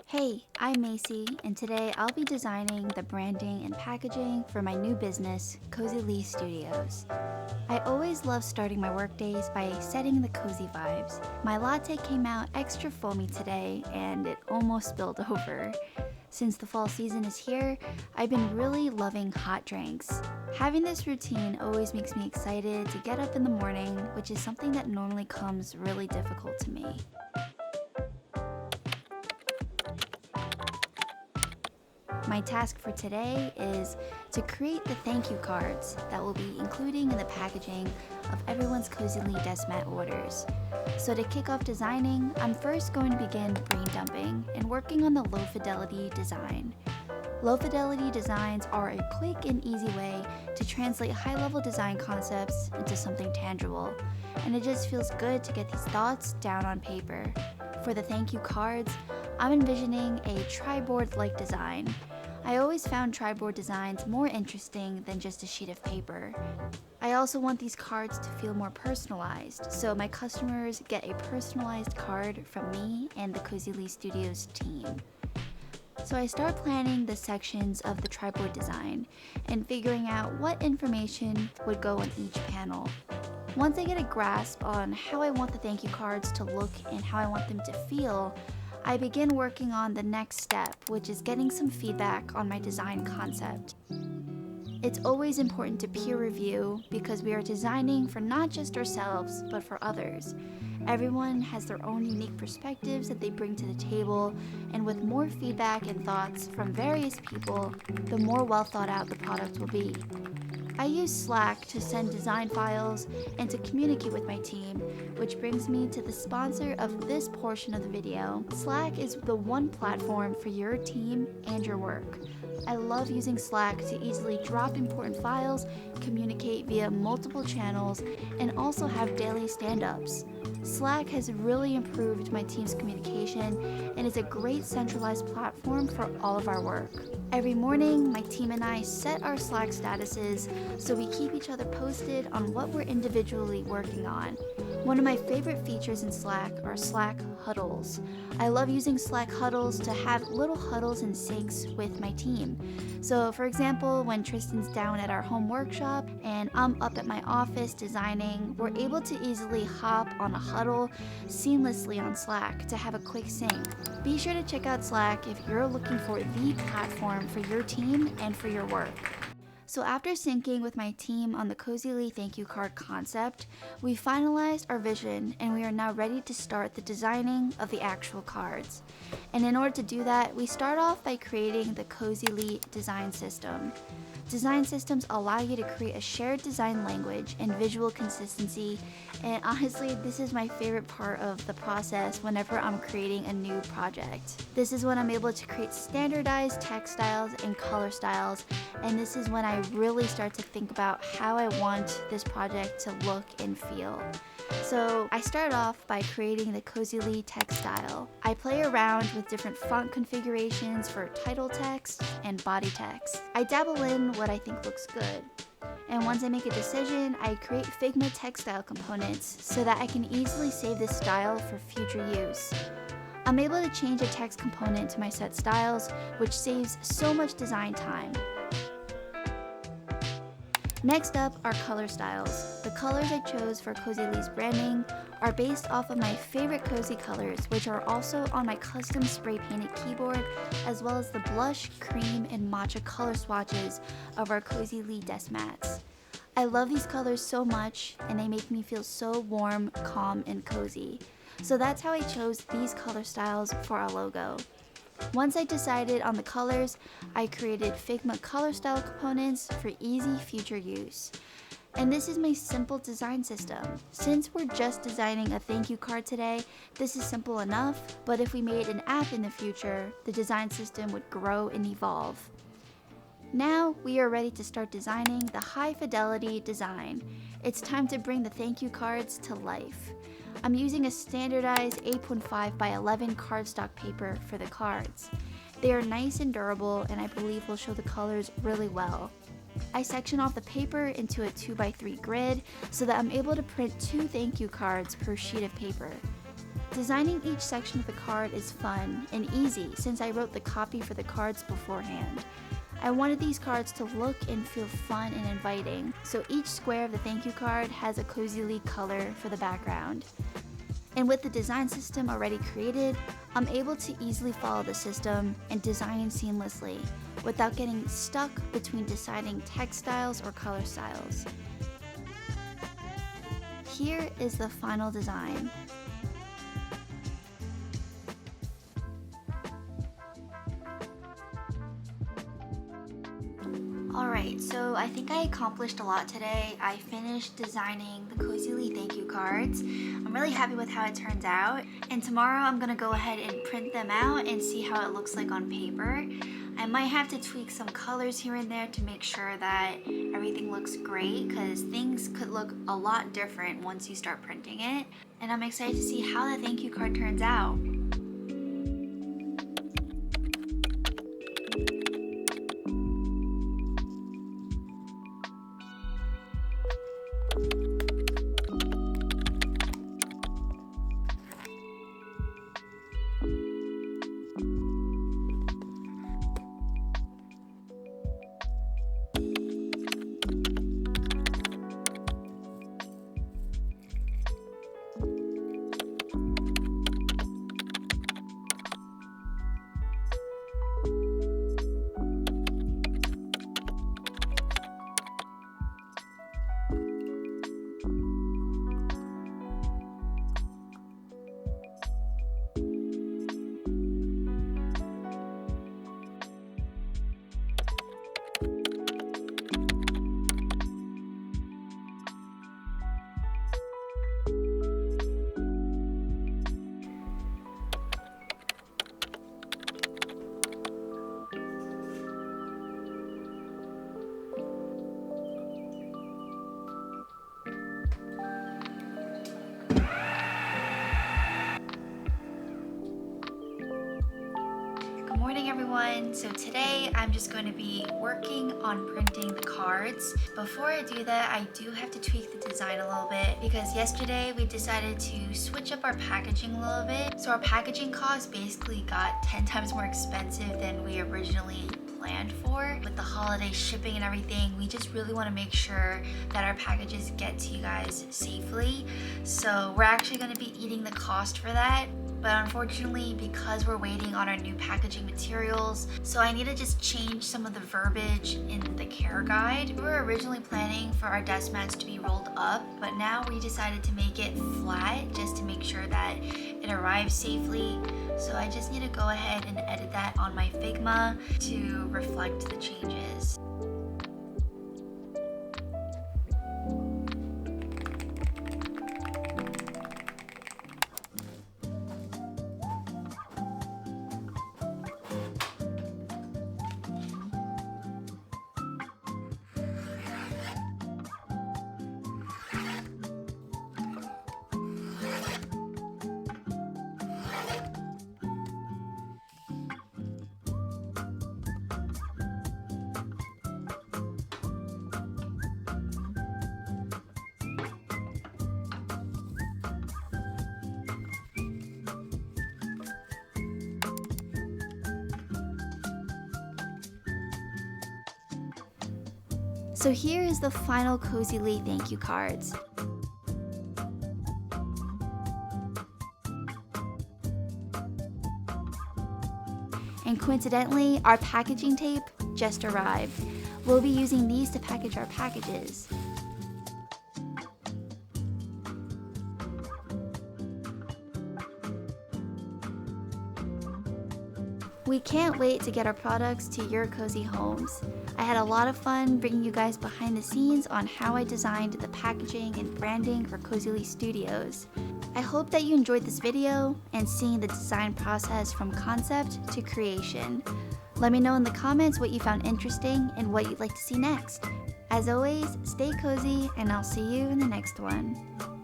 Hey, I'm 𝗀𝗁cie, and today I'll be designing the branding and packaging for my new business, Cozyleigh Studios. I always love starting my workdays by setting the cozy vibes. My latte came out extra foamy today, and it almost spilled over. Since the fall season is here, I've been really loving hot drinks. Having this routine always makes me excited to get up in the morning, which is something that normally comes really difficult to me. My task for today is to create the thank you cards that we'll be including in the packaging of everyone's Cozyleigh desk mat orders. So to kick off designing, I'm first going to begin brain dumping and working on the low fidelity design. Low fidelity designs are a quick and easy way to translate high-level design concepts into something tangible, and it just feels good to get these thoughts down on paper. For the thank you cards, I'm envisioning a tri-board-like design. I always found tri-board designs more interesting than just a sheet of paper. I also want these cards to feel more personalized, so my customers get a personalized card from me and the Cozyleigh Studios team. So I start planning the sections of the tri-board design and figuring out what information would go on each panel. Once I get a grasp on how I want the thank you cards to look and how I want them to feel, I begin working on the next step, which is getting some feedback on my design concept. It's always important to peer review because we are designing for not just ourselves, but for others. Everyone has their own unique perspectives that they bring to the table, and with more feedback and thoughts from various people, the more well thought out the product will be. I use Slack to send design files and to communicate with my team, which brings me to the sponsor of this portion of the video. Slack is the one platform for your team and your work. I love using Slack to easily drop important files, communicate via multiple channels, and also have daily stand-ups. Slack has really improved my team's communication and is a great centralized platform for all of our work. Every morning, my team and I set our Slack statuses so we keep each other posted on what we're individually working on. One of my favorite features in Slack are Slack huddles. I love using Slack huddles to have little huddles and syncs with my team. So for example, when Tristan's down at our home workshop and I'm up at my office designing, we're able to easily hop on a huddle seamlessly on Slack to have a quick sync. Be sure to check out Slack if you're looking for the platform for your team and for your work. So after syncing with my team on the Cozyleigh thank you card concept, we finalized our vision and we are now ready to start the designing of the actual cards. And in order to do that, we start off by creating the Cozyleigh design system. Design systems allow you to create a shared design language and visual consistency, and honestly, this is my favorite part of the process whenever I'm creating a new project. This is when I'm able to create standardized text styles and color styles, and this is when I really start to think about how I want this project to look and feel. So I start off by creating the Cozyleigh text style. I play around with different font configurations for title text and body text. I dabble in what I think looks good. And once I make a decision, I create Figma text style components so that I can easily save this style for future use. I'm able to change a text component to my set styles, which saves so much design time. Next up are color styles. The colors I chose for Cozyleigh's branding are based off of my favorite cozy colors, which are also on my custom spray painted keyboard, as well as the blush, cream, and matcha color swatches of our Cozyleigh desk mats. I love these colors so much, and they make me feel so warm, calm, and cozy. So that's how I chose these color styles for our logo. Once I decided on the colors, I created Figma color style components for easy future use. And this is my simple design system. Since we're just designing a thank you card today, this is simple enough, but if we made an app in the future, the design system would grow and evolve. Now we are ready to start designing the high fidelity design. It's time to bring the thank you cards to life. I'm using a standardized 8.5x11 cardstock paper for the cards. They are nice and durable, and I believe will show the colors really well. I section off the paper into a 2x3 grid so that I'm able to print 2 thank you cards per sheet of paper. Designing each section of the card is fun and easy since I wrote the copy for the cards beforehand. I wanted these cards to look and feel fun and inviting, so each square of the thank you card has a Cozyleigh color for the background. And with the design system already created, I'm able to easily follow the system and design seamlessly without getting stuck between deciding text styles or color styles. Here is the final design. Alright, so I think I accomplished a lot today. I finished designing the Cozyleigh thank you cards. I'm really happy with how it turns out. And tomorrow I'm going to go ahead and print them out and see how it looks like on paper. I might have to tweak some colors here and there to make sure that everything looks great, because things could look a lot different once you start printing it. And I'm excited to see how the thank you card turns out. Good morning, everyone. So today I'm just going to be working on printing the cards. Before I do that, I do have to tweak the design a little bit because yesterday we decided to switch up our packaging a little bit. So our packaging cost basically got 10 times more expensive than we originally planned for. With the holiday shipping and everything, we just really want to make sure that our packages get to you guys safely. So we're actually going to be eating the cost for that. But unfortunately, because we're waiting on our new packaging materials, so I need to just change some of the verbiage in the care guide. We were originally planning for our desk mats to be rolled up, but now we decided to make it flat just to make sure that it arrives safely. So I just need to go ahead and edit that on my Figma to reflect the changes. So here is the final Cozyleigh thank you cards. And coincidentally, our packaging tape just arrived. We'll be using these to package our packages. We can't wait to get our products to your cozy homes. I had a lot of fun bringing you guys behind the scenes on how I designed the packaging and branding for Cozyleigh Studios. I hope that you enjoyed this video and seeing the design process from concept to creation. Let me know in the comments what you found interesting and what you'd like to see next. As always, stay cozy and I'll see you in the next one.